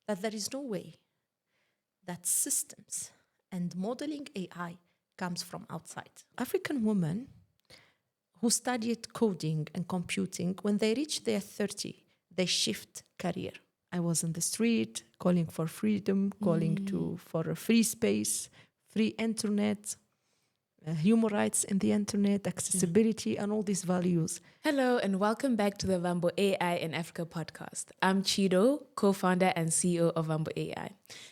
that there is no way that systems and modeling AI comes from outside. African women who studied coding and computing, when they reach their 30, they shift career. I was in the street calling for freedom, calling for a free space, free internet, human rights in the internet, accessibility, and all these values. Hello, and welcome back to the Vambo AI in Africa podcast. I'm Chido, co-founder and CEO of Vambo AI.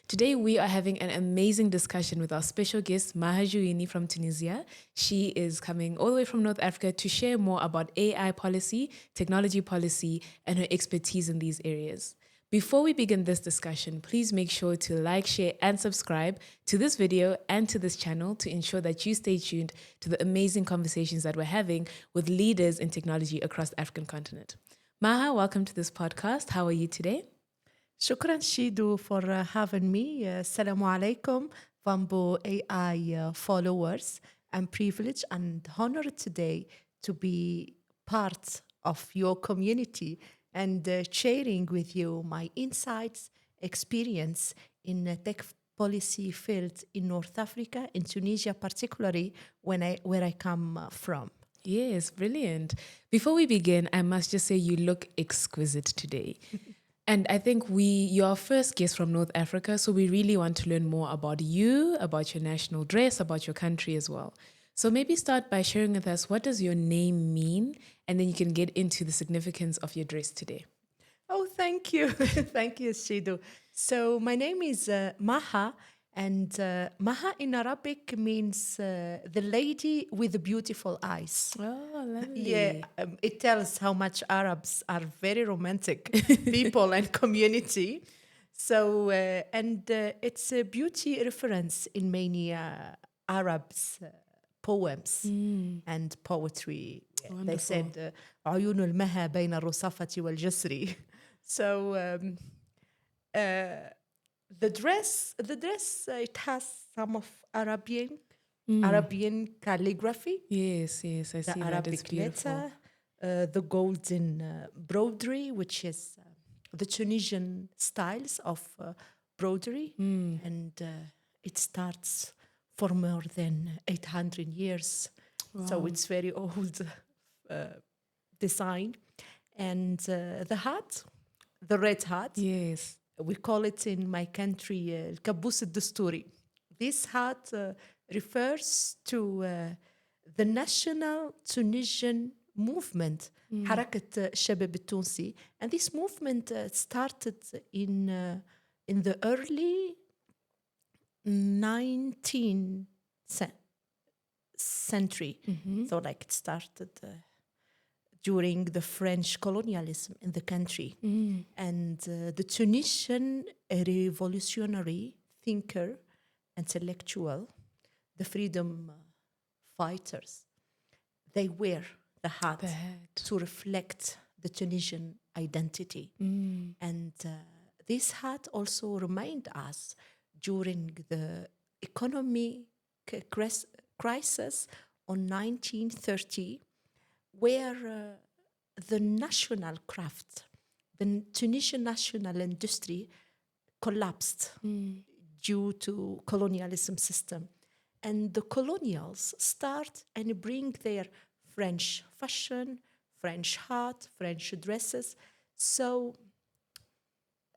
Today, we are having an amazing discussion with our special guest, Maha Jouini from Tunisia. She is coming all the way from North Africa to share more about AI policy, technology policy, and her expertise in these areas. Before we begin this discussion, please make sure to like, share, and subscribe to this video and to this channel to ensure that you stay tuned to the amazing conversations that we're having with leaders in technology across the African continent. Maha, welcome to this podcast. How are you today? Shukran, Chido, for having me. Assalamu alaikum, Vambo AI followers. I'm privileged and honored today to be part of your community and sharing with you my insights, experience in the tech policy field in North Africa, in Tunisia particularly, where I come from. Yes, brilliant. Before we begin, I must just say you look exquisite today. And I think you're our first guest from North Africa, so we really want to learn more about you, about your national dress, about your country as well. So maybe start by sharing with us, what does your name mean? And then you can get into the significance of your dress today. Oh, thank you. Thank you, Chido. So my name is Maha, and Maha in Arabic means the lady with the beautiful eyes. Oh, lovely. Yeah, it tells how much Arabs are very romantic people and community. So, it's a beauty reference in many Arabs' poems and poetry. They said, عيون المها بين الرصافة والجسر. So, the dress, it has some of Arabian calligraphy. Yes, I see that. Arabic It's beautiful. letter, the golden brodery, which is the Tunisian styles of brodery, and it starts for more than 800 years. Wow. So it's very old design. And the hat, the red hat, Yes. we call it in my country الكبوس الدستوري. This hat refers to the national Tunisian movement, حركة الشباب التونسي. And this movement started in the early 19th century. So like it started during the French colonialism in the country. And the Tunisian revolutionary thinker, intellectual, the freedom fighters, they wear the hat to reflect the Tunisian identity. And this hat also remind us during the economic crisis on 1930, where the national craft, the Tunisian national industry collapsed due to colonialism system. And the colonials start and bring their French fashion, French hat, French dresses. So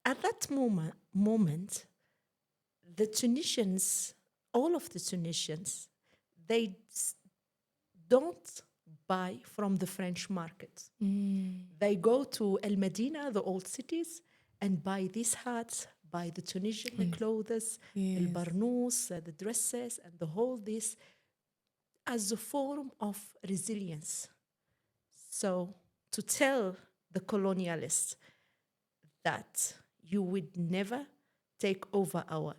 at that moment, the Tunisians, all of the Tunisians, they don't buy from the French market. They go to El Medina, the old cities, and buy these hats, buy the Tunisian clothes, El Barnous, the dresses, and the whole this as a form of resilience. So to tell the colonialists that you would never take over our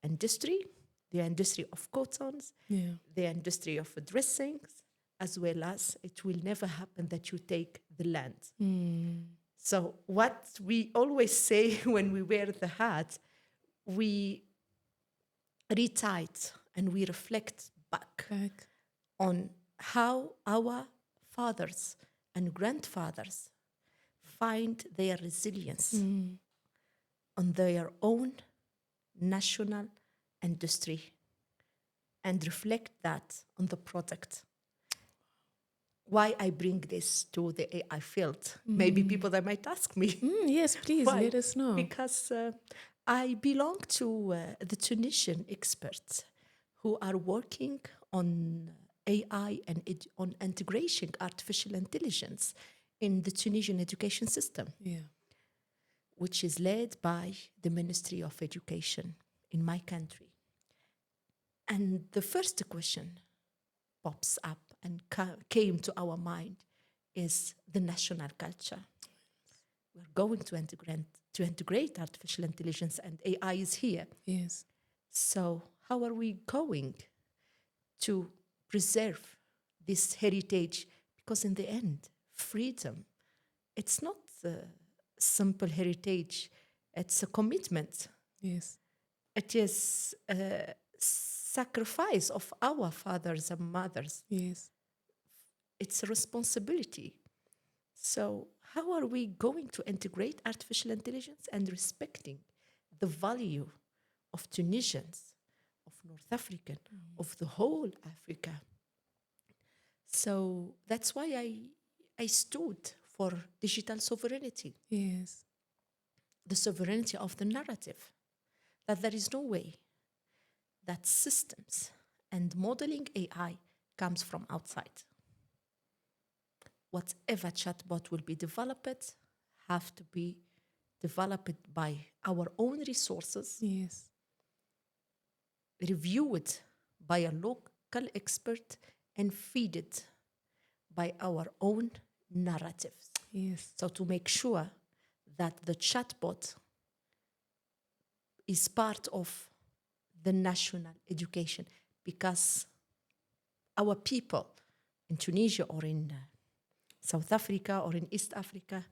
industry, the industry of cottons, the industry of dressings, as well as it will never happen that you take the land. So what we always say when we wear the hat, we retite and we reflect back on how our fathers and grandfathers find their resilience on their own national industry and reflect that on the product. Why I bring this to the AI field? Maybe people that might ask me. Yes, please, Why? let us know. Because I belong to the Tunisian experts who are working on AI and on integration artificial intelligence in the Tunisian education system, Yeah. which is led by the Ministry of Education in my country. And the first question pops up and came to our mind is the national culture. We're going to integrate artificial intelligence, and AI is here. Yes. So how are we going to preserve this heritage? Because in the end, freedom, it's not a simple heritage. It's a commitment. Yes. It is a sacrifice of our fathers and mothers. Yes. It's a responsibility. So how are we going to integrate artificial intelligence and respecting the value of Tunisians, of North African, of the whole Africa? So that's why I stood for digital sovereignty, Yes. the sovereignty of the narrative, that there is no way that systems and modeling AI comes from outside. Whatever chatbot will be developed have to be developed by our own resources, Yes. reviewed by a local expert, and feeded by our own narratives. Yes. So to make sure that the chatbot is part of the national education, because our people in Tunisia or in South Africa or in East Africa,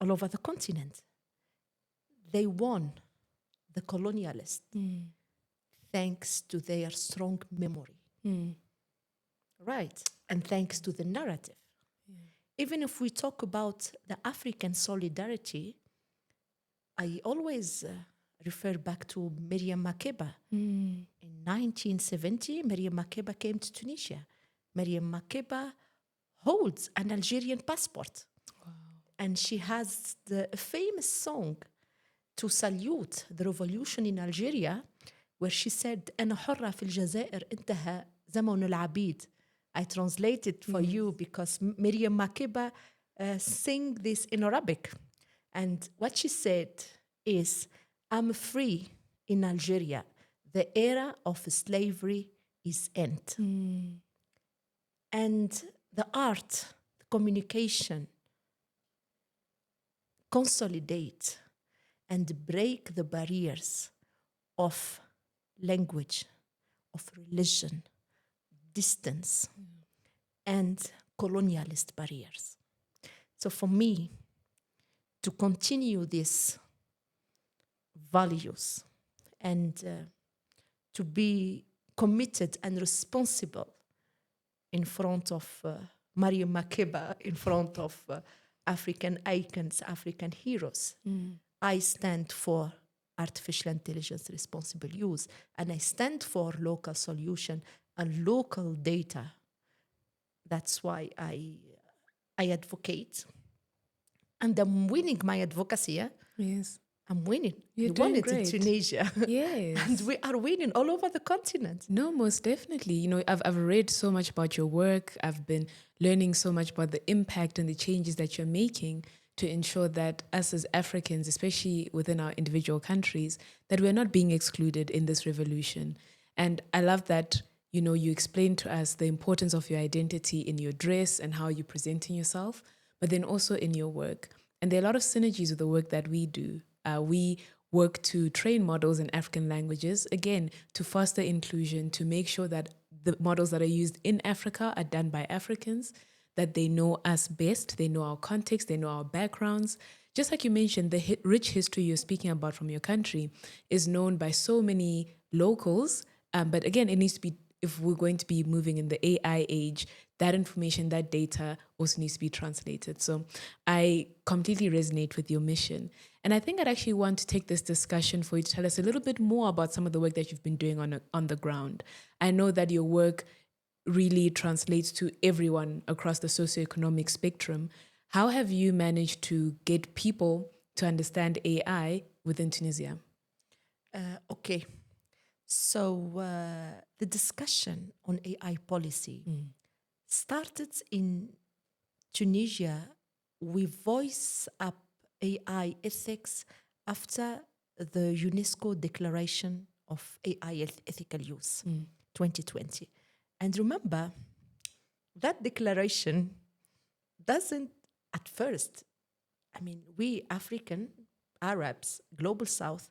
all over the continent, they won the colonialists thanks to their strong memory. Right. And thanks to the narrative. Even if we talk about the African solidarity, I always refer back to Miriam Makeba. In 1970, Miriam Makeba came to Tunisia. Miriam Makeba holds an Algerian passport. Wow. And she has the famous song to salute the revolution in Algeria, where she said, أنا حرة في الجزائر انتهى زمن العبيد. I translate it for you because Miriam Makeba sang this in Arabic. And what she said is, I'm free in Algeria. The era of slavery is end. And the art, the communication, consolidate and break the barriers of language, of religion, distance, and colonialist barriers. So for me, to continue these values and to be committed and responsible in front of Mariam Makeba, in front of African icons, African heroes, I stand for artificial intelligence responsible use, and I stand for local solution and local data. That's why I advocate, and I'm winning my advocacy. Yeah? Yes. I'm winning. You're We doing won it great. in Tunisia. Yes. And we are winning all over the continent. No, most definitely. You know, I've read so much about your work. I've been learning so much about the impact and the changes that you're making to ensure that us as Africans, especially within our individual countries, that we're not being excluded in this revolution. And I love that, you know, you explained to us the importance of your identity in your dress and how you're presenting yourself, but then also in your work. And there are a lot of synergies with the work that we do. We work to train models in African languages, again, to foster inclusion, to make sure that the models that are used in Africa are done by Africans, that they know us best, they know our context, they know our backgrounds. Just like you mentioned, the rich history you're speaking about from your country is known by so many locals. But again, it needs to be, if we're going to be moving in the AI age, that information, that data also needs to be translated. So I completely resonate with your mission. And I think I'd actually want to take this discussion for you to tell us a little bit more about some of the work that you've been doing on the ground. I know that your work really translates to everyone across the socioeconomic spectrum. How have you managed to get people to understand AI within Tunisia? Okay. So the discussion on AI policy started in Tunisia. We voice up AI ethics after the UNESCO Declaration of AI Ethical Use, 2020. And remember, that declaration doesn't, at first, I mean, we African, Arabs, Global South,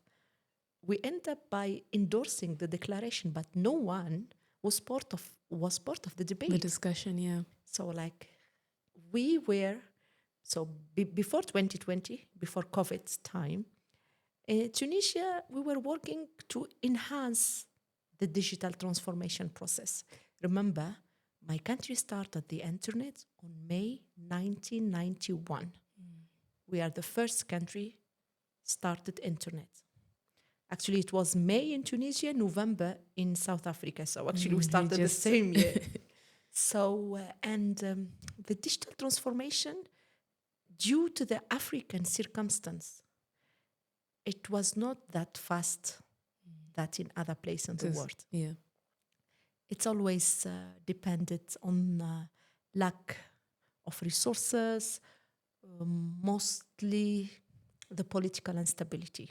we end up by endorsing the declaration, but no one was part of the debate. The discussion, yeah. So like we were, so before 2020, before COVID's time, Tunisia, we were working to enhance the digital transformation process. Remember, my country started the internet on May 1991. We are the first country started internet. Actually, it was May in Tunisia, November in South Africa. So actually, we started the same year. So, the digital transformation, due to the African circumstance, it was not that fast that in other places in the world. Yeah. It's always depended on lack of resources, mostly the political instability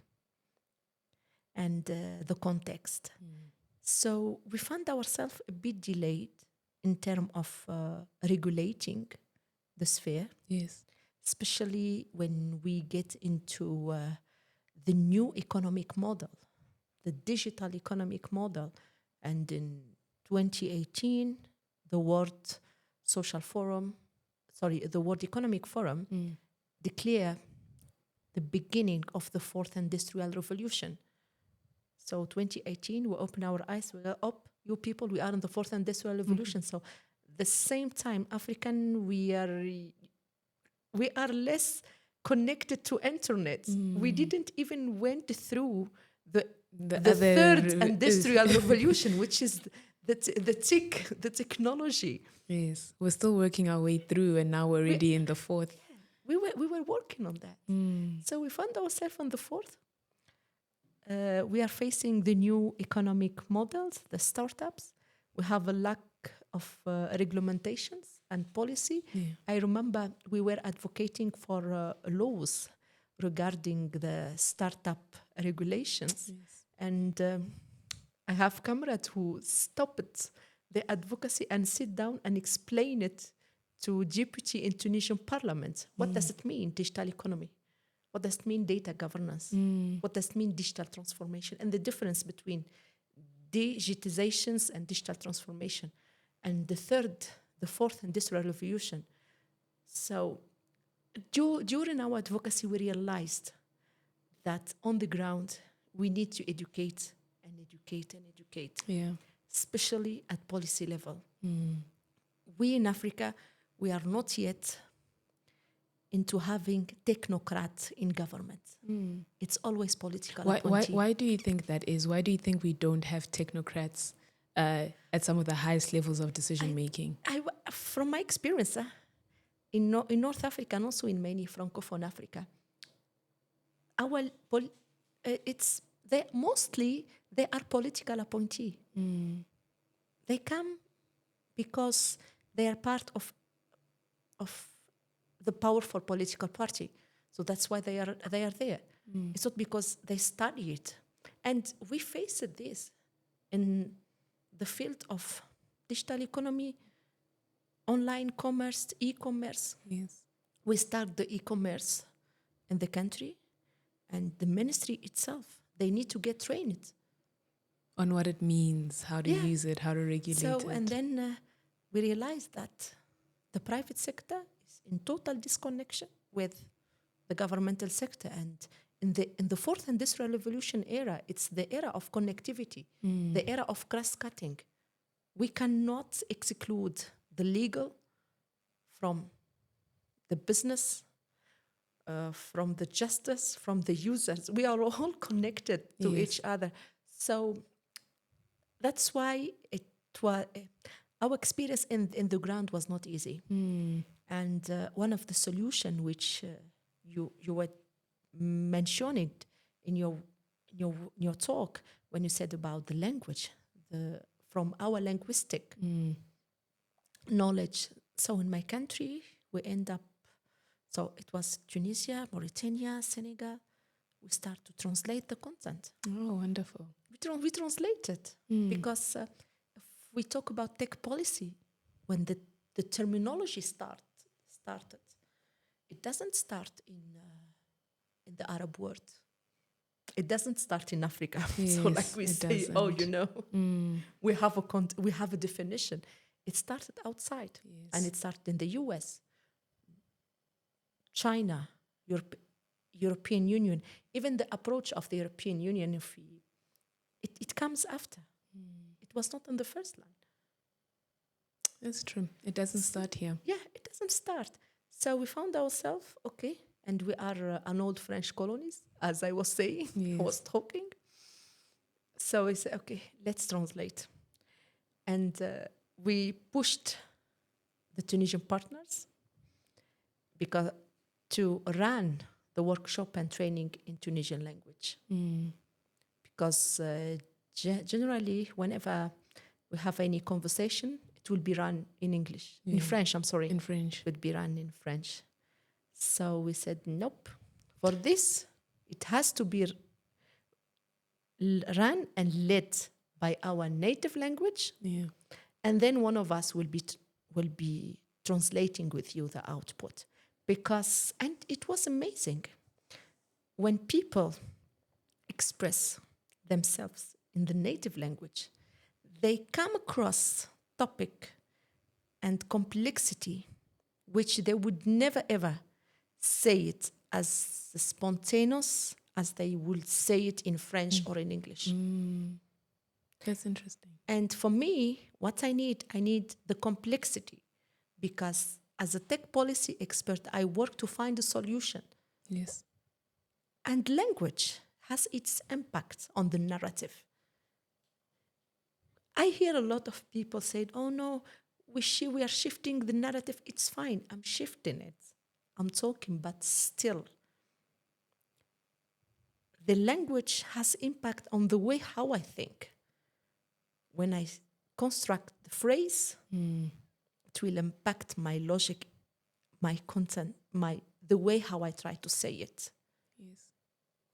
and the context. So we found ourselves a bit delayed in terms of regulating the sphere. Yes. Especially when we get into the new economic model, the digital economic model. And in 2018, the World Economic Forum declared the beginning of the fourth industrial revolution. So 2018, we open our eyes, we go up, you people, we are in the fourth industrial revolution. So the same time, African, we are less connected to internet. We didn't even went through the third industrial revolution, which is the technology. Yes, we're still working our way through, and now we're already in the fourth. We were working on that. So we found ourselves on the fourth. We are facing the new economic models, the startups. We have a lack of regulations and policy. Yeah. I remember we were advocating for laws regarding the startup regulations. Yes. And I have comrades who stopped the advocacy and sit down and explain it to deputy in Tunisian parliament. What does it mean, digital economy? What does it mean, data governance? What does it mean, digital transformation? And the difference between digitizations and digital transformation. And the fourth industrial revolution. So during our advocacy, we realized that on the ground, we need to educate and educate and educate, especially at policy level. We in Africa, we are not yet into having technocrats in government. It's always political appointee. Why do you think that is? Why do you think we don't have technocrats at some of the highest levels of decision making? From my experience, in North Africa and also in many Francophone Africa, they are political appointee. They come because they are part of the powerful political party. So that's why they are there. It's not because they study it. And we faced this in the field of digital economy, online commerce, e-commerce. Yes. We start the e-commerce in the country, and the ministry itself, they need to get trained on what it means, how to use it, how to regulate it. And then we realized that the private sector is in total disconnection with the governmental sector. And in the fourth industrial revolution era, it's the era of connectivity, the era of cross-cutting. We cannot exclude the legal from the business, from the justice, from the users. We are all connected to each other. So that's why it was our experience in the ground was not easy. And one of the solution which you were mentioning in your talk when you said about the language, from our linguistic knowledge. So in my country, we end up. So it was Tunisia, Mauritania, Senegal. We start to translate the content. Oh, wonderful. We translate it because if we talk about tech policy, when the terminology started, it doesn't start in the Arab world. It doesn't start in Africa. Yes, so like we say, doesn't. we have a definition. It started outside, and it started in the US, China, European Union. Even the approach of the European Union, it comes after. It was not in the first line. That's true. It doesn't start here. Yeah, it doesn't start. So we found ourselves, okay, and we are an old French colonies, as I was saying, I was talking. So we said, okay, let's translate. And we pushed the Tunisian partners because to run the workshop and training in Tunisian language. Because generally, whenever we have any conversation, it will be run in English. In French, I'm sorry. In French. It would be run in French. So we said, nope. For this, it has to be run and led by our native language. Yeah. And then one of us will be translating with you the output. And it was amazing. When people express themselves in the native language, they come across topic and complexity which they would never ever say it as spontaneous as they would say it in French or in English. That's interesting. And for me, what I need the complexity, because as a tech policy expert, I work to find a solution. Yes. And language has its impact on the narrative. I hear a lot of people say, oh no, we are shifting the narrative. It's fine, I'm shifting it. I'm talking, but still, the language has impact on the way how I think. When I construct the phrase, it will impact my logic, my content, the way how I try to say it. Yes.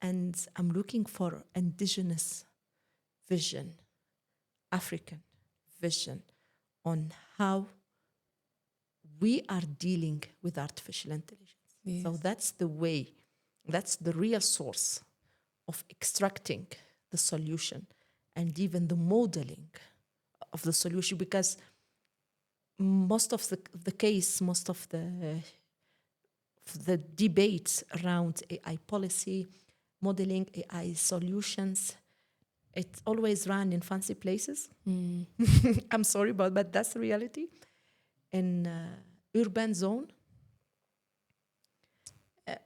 And I'm looking for indigenous vision, African vision on how we are dealing with artificial intelligence. Yes. So that's the way, that's the real source of extracting the solution and even the modeling of the solution, because most of the case, most of the debates around AI policy, modeling AI solutions, it's always run in fancy places. I'm sorry, but that's the reality. In urban zone,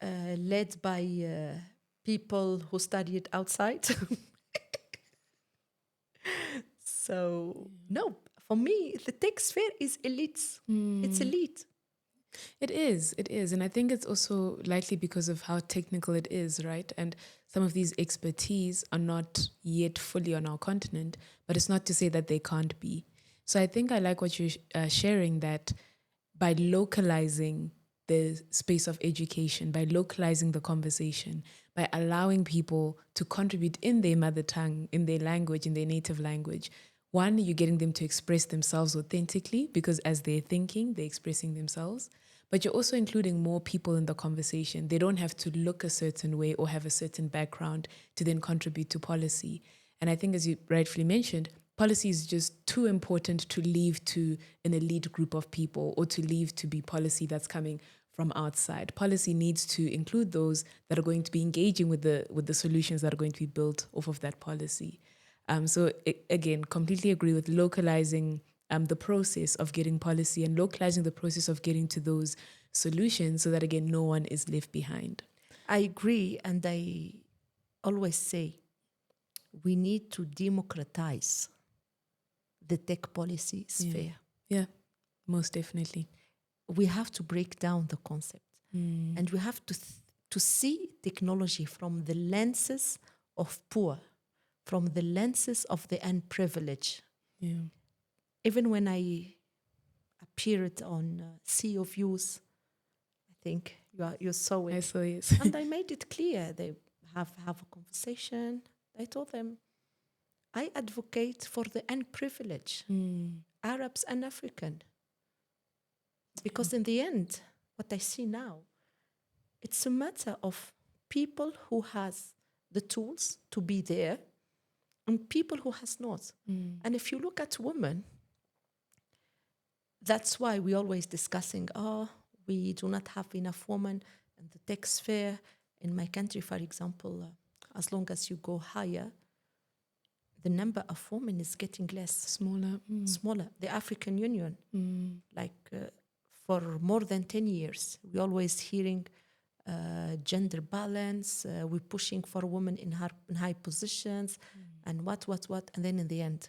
led by people who studied outside. So, no, for me, the tech sphere is elite. It's elite. It is. And I think it's also likely because of how technical it is, right? And some of these expertise are not yet fully on our continent, but it's not to say that they can't be. So I think I like what you're sharing, that by localizing the space of education, by localizing the conversation, by allowing people to contribute in their mother tongue, in their language, in their native language, one, you're getting them to express themselves authentically, because as they're thinking, they're expressing themselves. But you're also including more people in the conversation. They don't have to look a certain way or have a certain background to then contribute to policy. And I think, as you rightfully mentioned, policy is just too important to leave to an elite group of people, or to leave to be policy that's coming from outside. Policy needs to include those that are going to be engaging with the solutions that are going to be built off of that policy. Again, completely agree with localizing the process of getting policy and localizing the process of getting to those solutions so that, again, no one is left behind. I agree, and I always say we need to democratize the tech policy sphere. Yeah, most definitely. We have to break down the concept, and we have to see technology from the lenses of poor, from the lenses of the unprivileged. Yeah. Even when I appeared on Sea of Views, I think you saw it. I saw it. And I made it clear. They have a conversation. I told them, I advocate for the unprivileged, Arabs and African. Because in the end, what I see now, it's a matter of people who has the tools to be there and people who has not. And if you look at women, that's why we're always discussing, we do not have enough women in the tech sphere. In my country, for example, as long as you go higher, the number of women is getting less. Smaller. The African Union, for more than 10 years, we're always hearing gender balance, we're pushing for women in high positions, and what. And then in the end,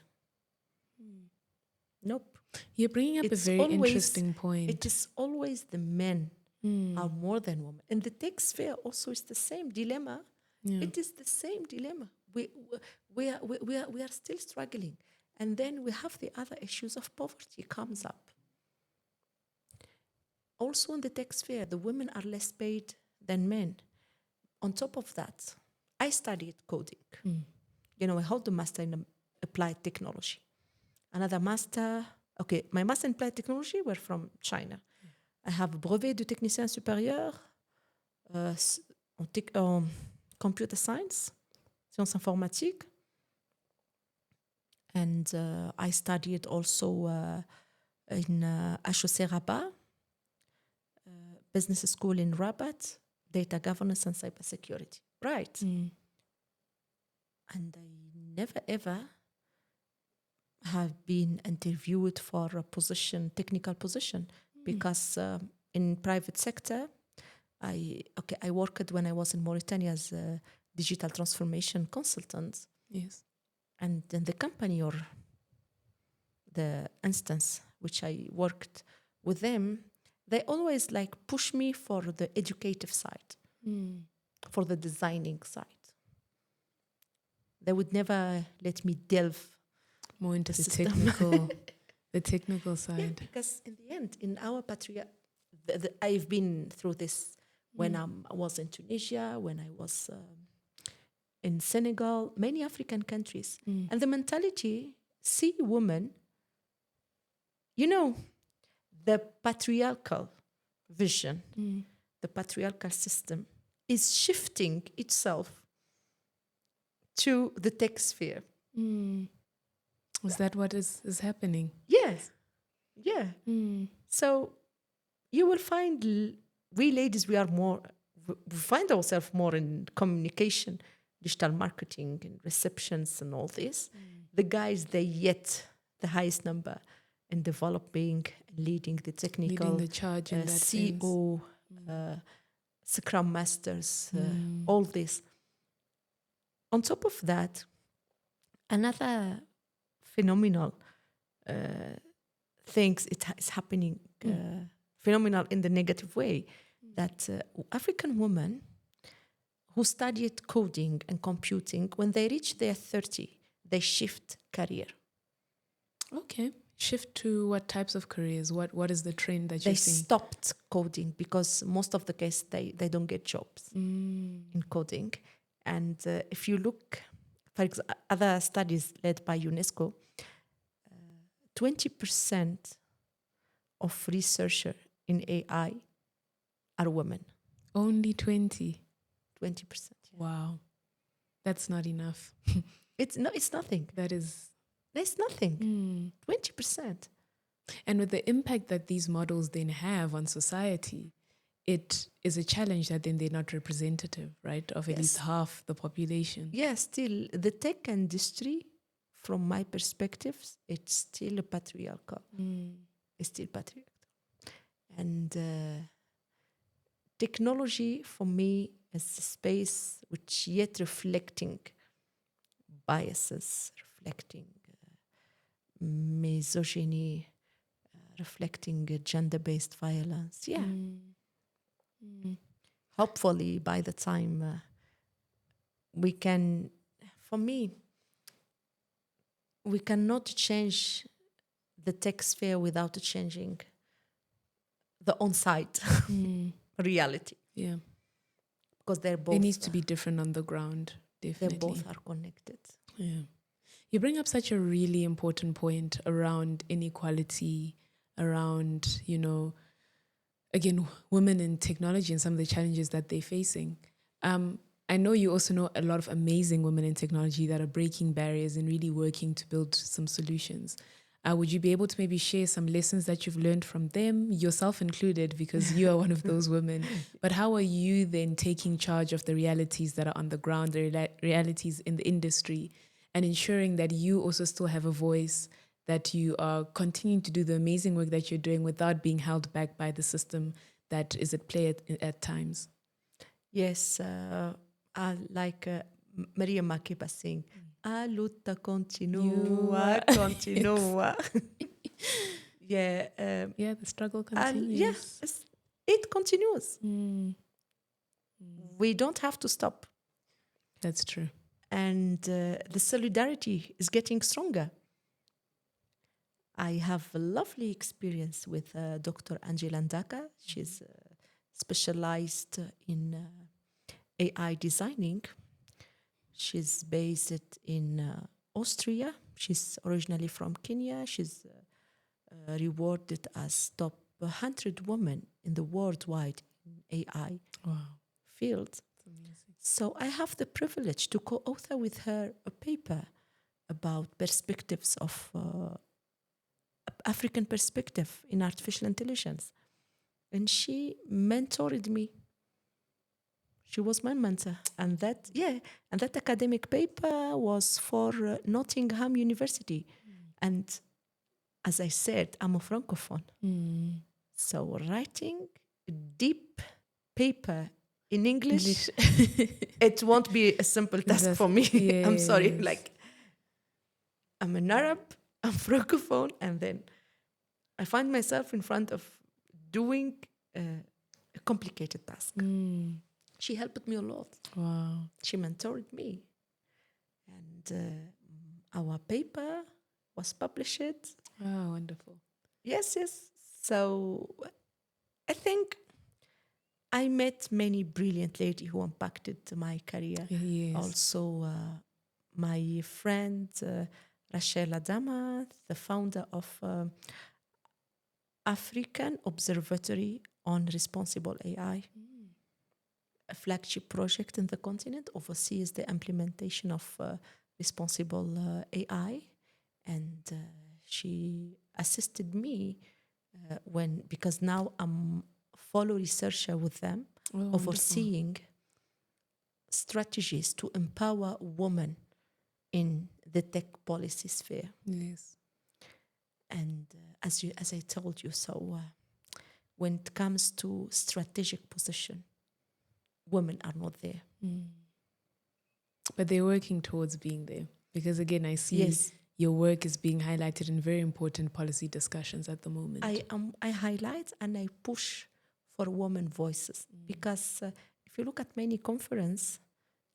nope. You're bringing up a very interesting point. It is always the men are more than women. In the tech sphere also is the same dilemma. Yeah. It is the same dilemma. We are still struggling. And then we have the other issues of poverty comes up. Also in the tech sphere, the women are less paid than men. On top of that, I studied coding. I hold a master in applied technology. Another master, my master in applied technology were from China. I have brevet de technicien supérieur en computer science, sciences informatiques. And I studied also in HEC Rabat, business school in Rabat, data governance and cybersecurity. Right. And I never ever have been interviewed for a technical position, because in private sector, I worked when I was in Mauritania as a digital transformation consultant. Yes. And then the company or the instance which I worked with them, they always push me for the educative side, for the designing side. They would never let me delve more into the technical side. Yeah, because in the end, in our patriarch, I've been through this when I was in Tunisia, when I was in Senegal, many African countries. And the mentality, see women, the patriarchal vision, the patriarchal system is shifting itself to the tech sphere. Is that what is happening? Yes. Yeah. So you will find we ladies, we find ourselves more in communication, digital marketing and receptions and all this. The guys, they yet the highest number in developing, leading the technical, leading the charge in that CEO, Scrum Masters, all this. On top of that, another phenomenal things is happening, phenomenal in the negative way, that African women who studied coding and computing, when they reach their 30, they shift career. Okay. Shift to what types of careers? What is the trend that you're seeing? They stopped coding because most of the case they don't get jobs in coding. And if you look, for example, other studies led by UNESCO, 20% of researchers in AI are women. Only 20%. 20%. Yeah. Wow. That's not enough. It's nothing. That's nothing. 20%. And with the impact that these models then have on society, it is a challenge that then they're not representative, right, of at least half the population. Yeah, still, the tech industry, from my perspective, it's still patriarchal. It's still patriarchal. And technology for me is a space which yet reflecting biases, reflecting misogyny, reflecting gender-based violence. Yeah. Hopefully by the time we can, for me, we cannot change the tech sphere without changing the on-site reality. Yeah. Because they're both. It needs to be different on the ground, definitely. They both are connected. Yeah. You bring up such a really important point around inequality, around, again, women in technology and some of the challenges that they're facing. I know you also know a lot of amazing women in technology that are breaking barriers and really working to build some solutions. Would you be able to maybe share some lessons that you've learned from them, yourself included, because you are one of those women? But how are you then taking charge of the realities that are on the ground, the realities in the industry, and ensuring that you also still have a voice, that you are continuing to do the amazing work that you're doing without being held back by the system that is at play at times? Yes, I like Maria Makeba saying, "A luta continua, continua." Yeah. Yeah, the struggle continues. Yes, it continues. We don't have to stop. That's true. And the solidarity is getting stronger. I have a lovely experience with Dr. Angela Ndaka. She's specialized in AI designing. She's based in Austria. She's originally from Kenya. She's rewarded as top 100 women in the worldwide AI field. So I have the privilege to co-author with her a paper about perspectives of African perspective in artificial intelligence. And she mentored me. She was my mentor. And that academic paper was for Nottingham University. And as I said, I'm a Francophone. So writing a deep paper in English, it won't be a simple task for me. Yes. I'm sorry. Like, I'm an Arab, I'm Francophone, and then I find myself in front of doing a complicated task. She helped me a lot. Wow. She mentored me. And our paper was published. Oh, wonderful. Yes. So I think I met many brilliant ladies who impacted my career. Yes. Also, my friend Rachel Adama, the founder of African Observatory on Responsible AI, a flagship project in the continent, oversees the implementation of responsible AI. And she assisted me because now I'm fellow researcher with them, overseeing strategies to empower women in the tech policy sphere. Yes. And as I told you, so when it comes to strategic position, women are not there. But they're working towards being there. Because again, I see your work is being highlighted in very important policy discussions at the moment. I highlight and I push for women voices, because if you look at many conferences,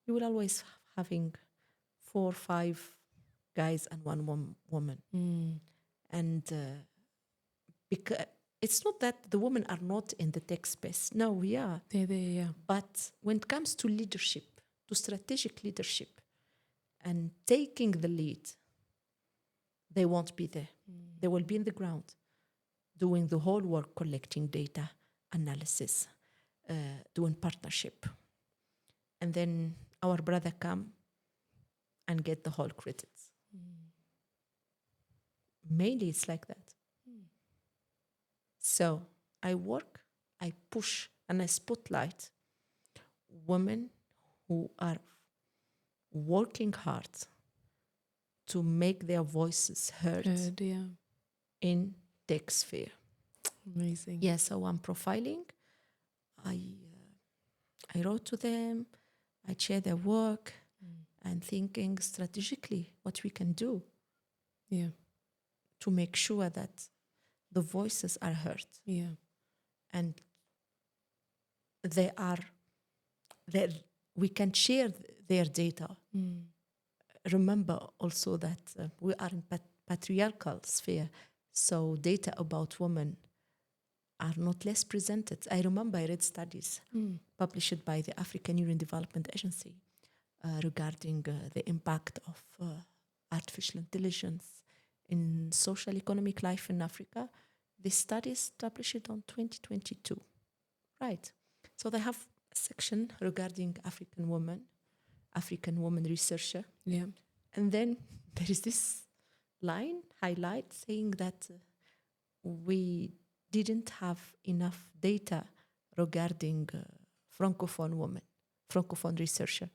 you will always having 4 or 5 guys and 1 woman. And because it's not that the women are not in the tech space. No, we are. They're there, yeah. But when it comes to leadership, to strategic leadership and taking the lead, they won't be there. They will be in the ground doing the whole work, collecting data, analysis, doing partnership. And then our brother come and get the whole credits. Mainly it's like that. So I work, I push, and I spotlight women who are working hard to make their voices heard in tech sphere. Amazing. Yeah, so I'm profiling. I I wrote to them, I shared their work, and thinking strategically what we can do to make sure that the voices are heard. Yeah. And we can share their data. Remember also that we are in patriarchal sphere, so data about women are not less presented. I remember I read studies published by the African Union Development Agency regarding the impact of artificial intelligence in social economic life in Africa. This study is published on 2022. Right. So they have a section regarding African women researcher. Yeah. And then there is this highlight saying that we didn't have enough data regarding Francophone researcher.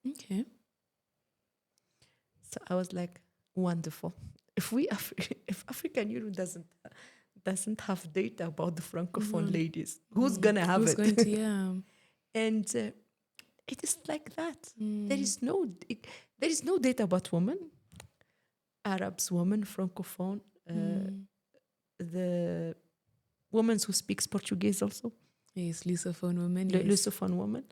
Okay. So I was like, wonderful. If African Union doesn't have data about the Francophone ladies, who's gonna have it? Going to, yeah. And it is like that. There is no data about women, Arabs, women, Francophone, the women who speaks Portuguese also. Yes, Lusophone women. Lusophone women.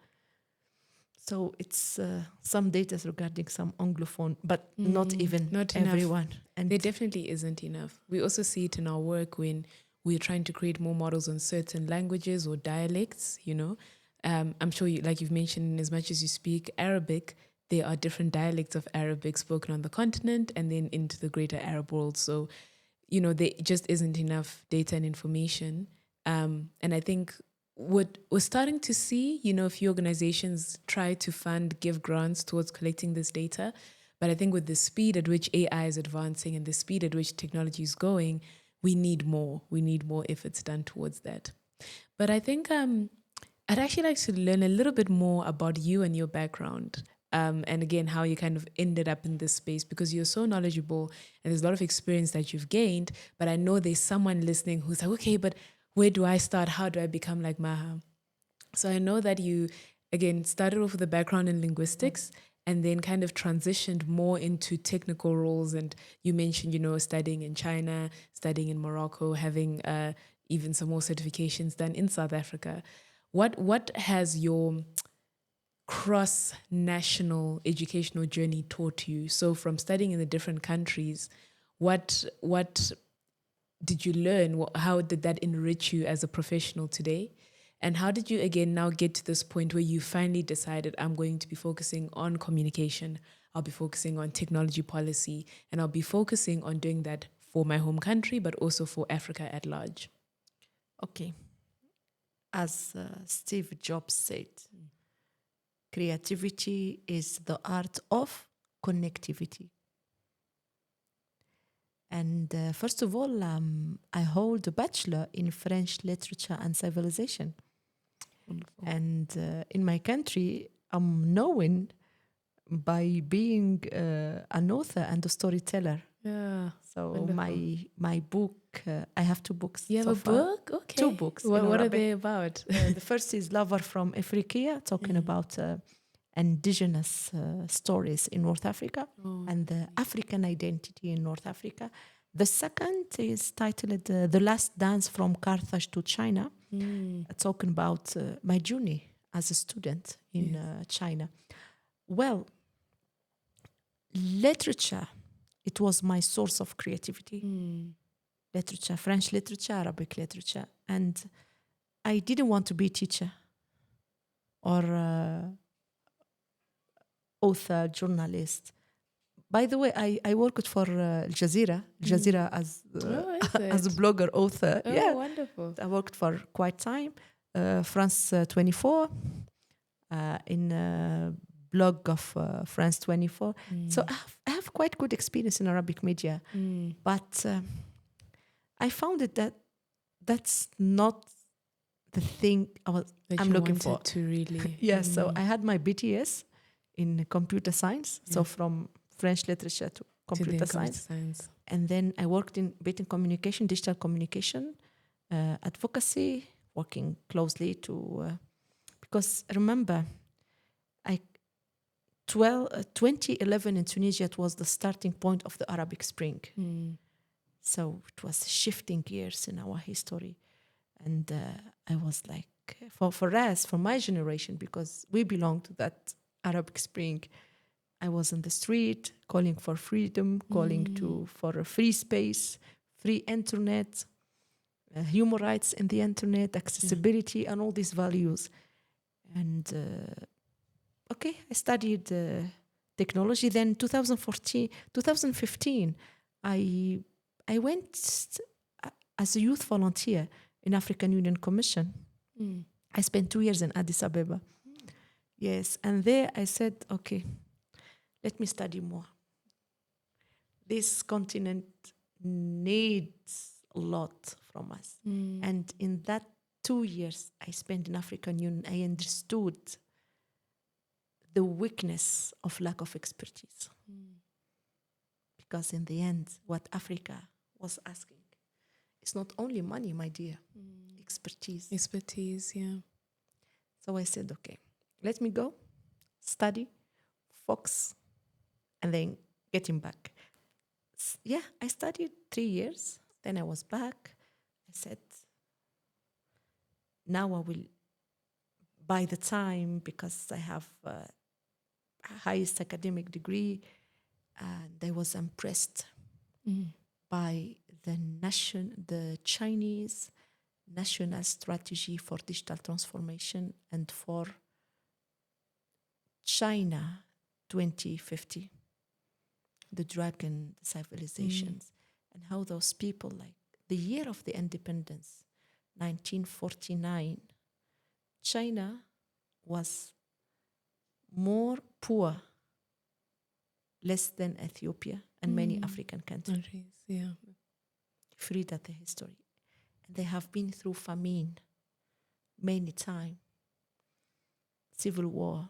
So it's some data regarding some Anglophone, but not everyone. Enough. And there definitely isn't enough. We also see it in our work when we're trying to create more models on certain languages or dialects, you know. I'm sure, like you've mentioned, as much as you speak Arabic, there are different dialects of Arabic spoken on the continent and then into the greater Arab world. So, you know, there just isn't enough data and information. And I think what we're starting to see, you know, a few organizations try to give grants towards collecting this data. But I think with the speed at which AI is advancing and the speed at which technology is going, we need more. We need more efforts done towards that. But I think I'd actually like to learn a little bit more about you and your background. And again, how you kind of ended up in this space, because you're so knowledgeable and there's a lot of experience that you've gained. But I know there's someone listening who's like, okay, but where do I start? How do I become like Maha? So I know that you, again, started off with a background in linguistics and then kind of transitioned more into technical roles. And you mentioned, you know, studying in China, studying in Morocco, having even some more certifications done in South Africa. What has your cross-national educational journey taught you? So from studying in the different countries, what did you learn? How did that enrich you as a professional today? And how did you, again, now get to this point where you finally decided, I'm going to be focusing on communication, I'll be focusing on technology policy, and I'll be focusing on doing that for my home country, but also for Africa at large? Okay. As Steve Jobs said, creativity is the art of connectivity. And first of all, I hold a bachelor in French literature and civilization. Wonderful. And in my country, I'm known by being an author and a storyteller. Yeah. So wonderful. my book, I have 2 books. You have a book? Okay. 2 books. What are they about? The first is Lover from Africa, talking about indigenous stories in North Africa and the African identity in North Africa. The second is titled The Last Dance from Carthage to China, talking about my journey as a student in China. Well, literature, it was my source of creativity. Literature, French literature, Arabic literature. And I didn't want to be a teacher or author, journalist. By the way, I worked for Al Jazeera as a blogger, author. Oh, wonderful. I worked for quite time. France 24, in blog of France 24. So I have quite good experience in Arabic media. But I found it that's not the thing I'm looking for. To really. So I had my BTS in computer science. So from French literature to computer science. And then I worked in communication, digital communication, advocacy, working closely to Because remember, 2011 in Tunisia, it was the starting point of the Arabic Spring. So it was shifting gears in our history. And I was like, for us, for my generation, because we belong to that Arabic Spring, I was on the street calling for freedom, calling for a free space, free internet, human rights in the internet, accessibility, and all these values. And I studied technology. Then 2015, I went as a youth volunteer in African Union Commission. I spent 2 years in Addis Ababa. Yes, and there I said, okay, let me study more. This continent needs a lot from us. And in that 2 years I spent in African Union, I understood the weakness of lack of expertise. Because in the end, what Africa was asking is not only money, my dear, expertise. Expertise, yeah. So I said, okay, let me go, study, focus, and then getting back. Yeah, I studied 3 years. Then I was back. I said, now I will buy the time because I have highest academic degree, and I was impressed by the Chinese national strategy for digital transformation and for China 2050, the dragon civilizations, and how those people, like the year of the independence, 1949, China was more poor, less than Ethiopia and many African countries. Yeah. If you read at the history. And they have been through famine many times, civil war,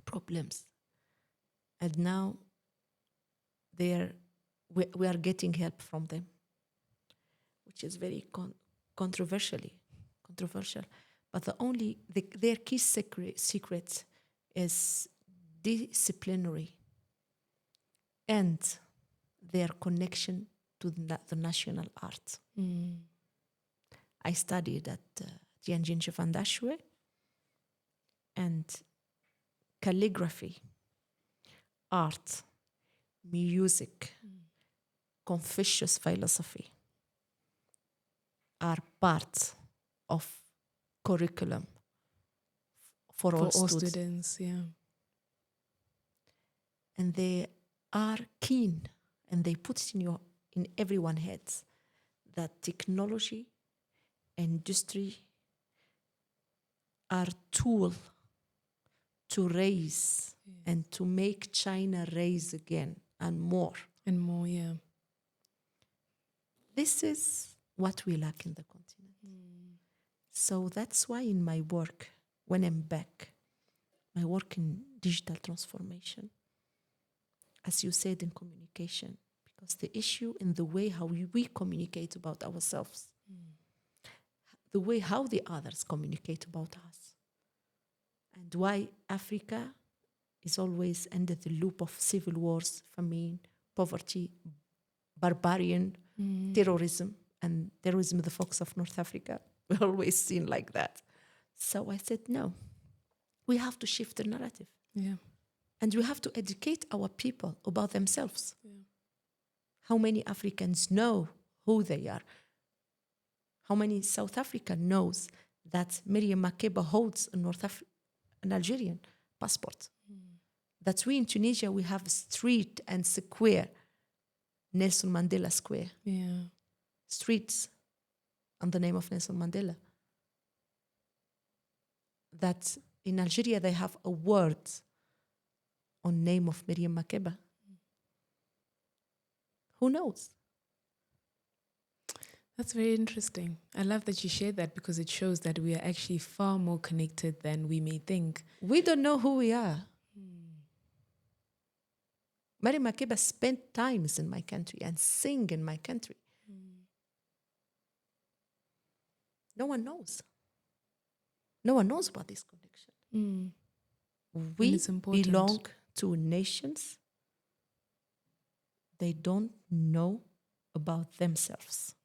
problems. And now we are getting help from them, which is very controversial. But their key secret is disciplinary and their connection to the national art. I studied at Tianjin Shifandashwe, and calligraphy, art, music, Confucius philosophy are part of curriculum for all students. Yeah. And they are keen, and they put it in everyone's heads that technology, industry are tool to raise and to make China raise again and more. And more, yeah. This is what we lack in the continent. So that's why in my work, when I'm back, my work in digital transformation, as you said, in communication, because the issue in the way how we communicate about ourselves, the way how the others communicate about us, and why Africa is always under the loop of civil wars, famine, poverty, barbarian, terrorism, and terrorism, the fox of North Africa. We're always seen like that. So I said, no, we have to shift the narrative. Yeah. And we have to educate our people about themselves. Yeah. How many Africans know who they are? How many South African knows that Miriam Makeba holds an Algerian passport? That we in Tunisia, we have a street and square, Nelson Mandela Square. Yeah. Streets on the name of Nelson Mandela. That in Algeria, they have a word on name of Miriam Makeba. Who knows? That's very interesting. I love that you shared that, because it shows that we are actually far more connected than we may think. We don't know who we are. Miriam Makeba spent times in my country and sing in my country. No one knows. No one knows about this connection. And We it's important. belong to nations. They don't know about themselves.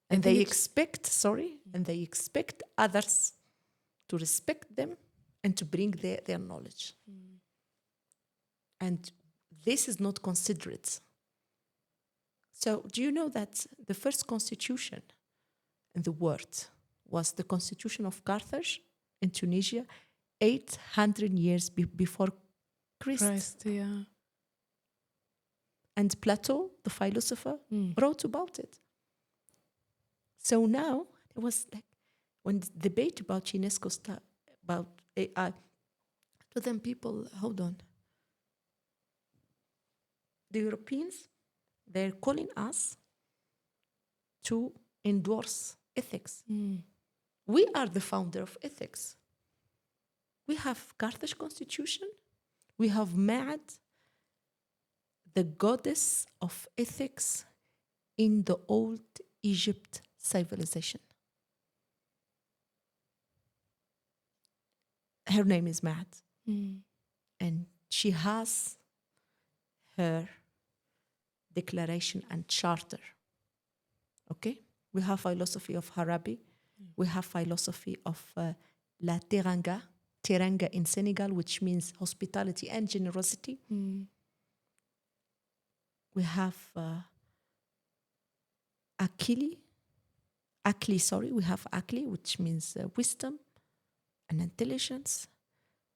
And they expect others to respect them and to bring their knowledge. And this is not considerate. So do you know that the first constitution in the world was the constitution of Carthage in Tunisia 800 years before Christ? Yeah. And Plato, the philosopher, wrote about it. So now it was like when the debate about UNESCO started, about AI, to them people, hold on. The Europeans, they're calling us to endorse ethics. We are the founder of ethics. We have Carthage Constitution. We have Ma'ad, the goddess of ethics in the old Egypt civilization. Her name is Ma'ad. And she has her declaration and charter. Okay? We have philosophy of Harabi. We have philosophy of La Teranga in Senegal, which means hospitality and generosity. We have Akli, we have Akli, which means wisdom and intelligence,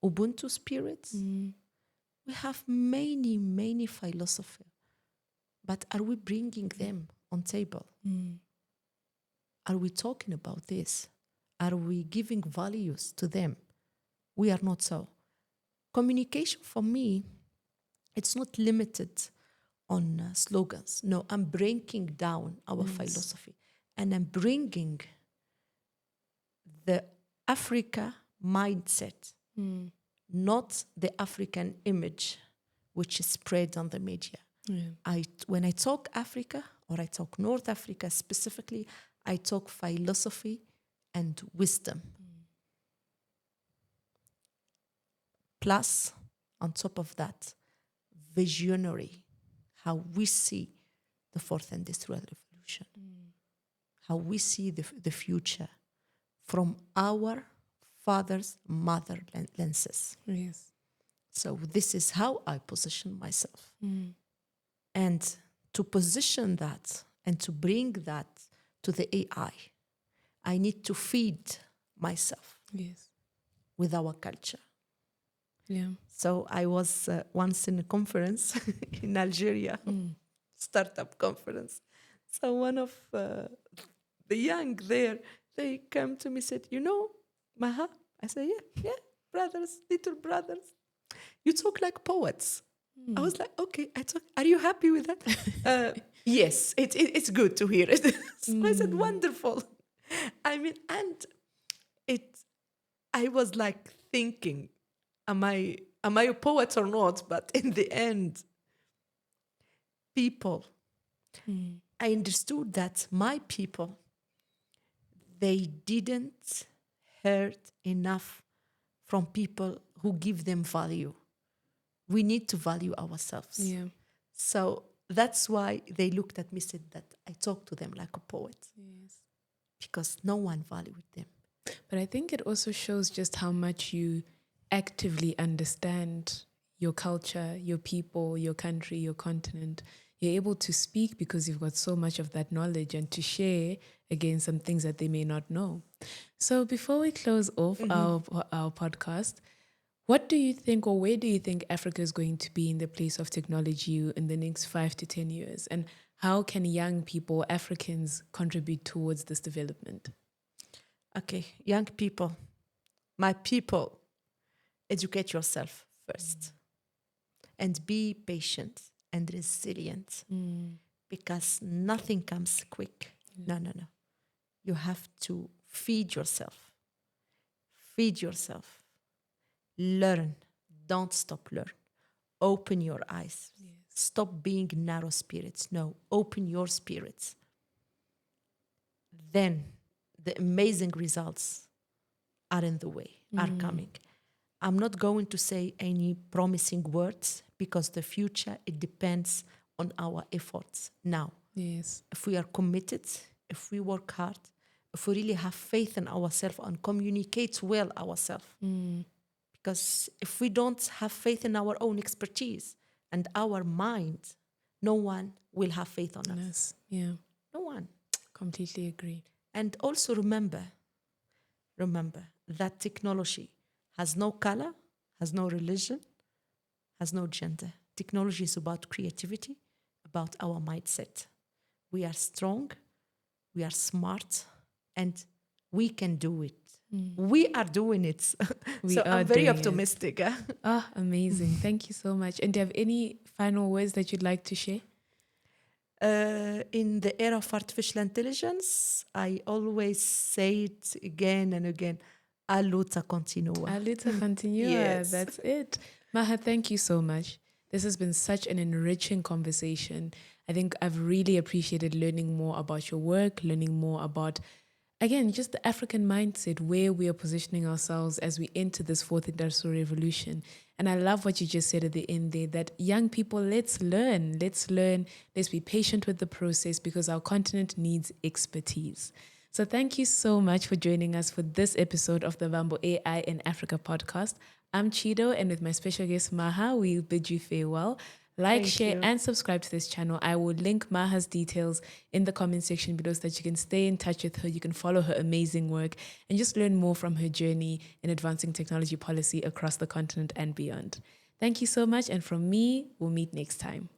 Ubuntu spirits. We have many, many philosophies. But are we bringing them on table? Are we talking about this? Are we giving values to them? We are not so. Communication for me, it's not limited on slogans. No, I'm breaking down our philosophy and I'm bringing the Africa mindset, not the African image which is spread on the media. When I talk Africa or I talk North Africa specifically, I talk philosophy and wisdom. Plus, on top of that, visionary, how we see the fourth industrial revolution, how we see the future from our father's mother lenses. Yes. So this is how I position myself. And to position that and to bring that to the AI, I need to feed myself with our culture. Yeah. So I was once in a conference in Algeria, startup conference. So one of the young there, they come to me and said, you know, Maha? I said, yeah, brothers, little brothers. You talk like poets. I was like, okay, are you happy with that? Yes, it's good to hear it. So I said, wonderful. I mean, and I was like thinking, am I a poet or not? But in the end, people, I understood that my people, they didn't heard enough from people who give them value. We need to value ourselves. Yeah. So that's why they looked at me and said that I talk to them like a poet. Yes. Because no one valued them. But I think it also shows just how much you actively understand your culture, your people, your country, your continent. You're able to speak because you've got so much of that knowledge and to share again some things that they may not know. So before we close off our podcast, what do you think, or where do you think Africa is going to be in the place of technology in the next 5 to 10 years? And how can young people, Africans, contribute towards this development? Okay, young people, my people, educate yourself first and be patient and resilient because nothing comes quick. No. You have to feed yourself. Feed yourself. Learn. Don't stop learning. Open your eyes. Yes. Stop being narrow spirits. No, open your spirits. Then the amazing results are in the way, are coming. I'm not going to say any promising words because the future, it depends on our efforts now. Yes. If we are committed, if we work hard, if we really have faith in ourselves and communicate well ourselves. Because if we don't have faith in our own expertise and our mind, no one will have faith on us. Yes. Yeah. No one. Completely agree. And also remember that technology has no color, has no religion, has no gender. Technology is about creativity, about our mindset. We are strong, we are smart, and we can do it. We are doing it. So I'm very optimistic. Amazing. Thank you so much. And do you have any final words that you'd like to share? In the era of artificial intelligence, I always say it again and again, a luta continua. A luta continua. Yes. That's it. Maha, thank you so much. This has been such an enriching conversation. I think I've really appreciated learning more about your work, learning more about, again, just the African mindset, where we are positioning ourselves as we enter this fourth industrial revolution. And I love what you just said at the end there, that young people, let's learn, let's be patient with the process because our continent needs expertise. So thank you so much for joining us for this episode of the Vambo AI in Africa podcast. I'm Chido, and with my special guest Maha, we bid you farewell. Share, and subscribe to this channel. I will link Maha's details in the comment section below so that you can stay in touch with her. You can follow her amazing work and just learn more from her journey in advancing technology policy across the continent and beyond. Thank you so much. And from me, we'll meet next time.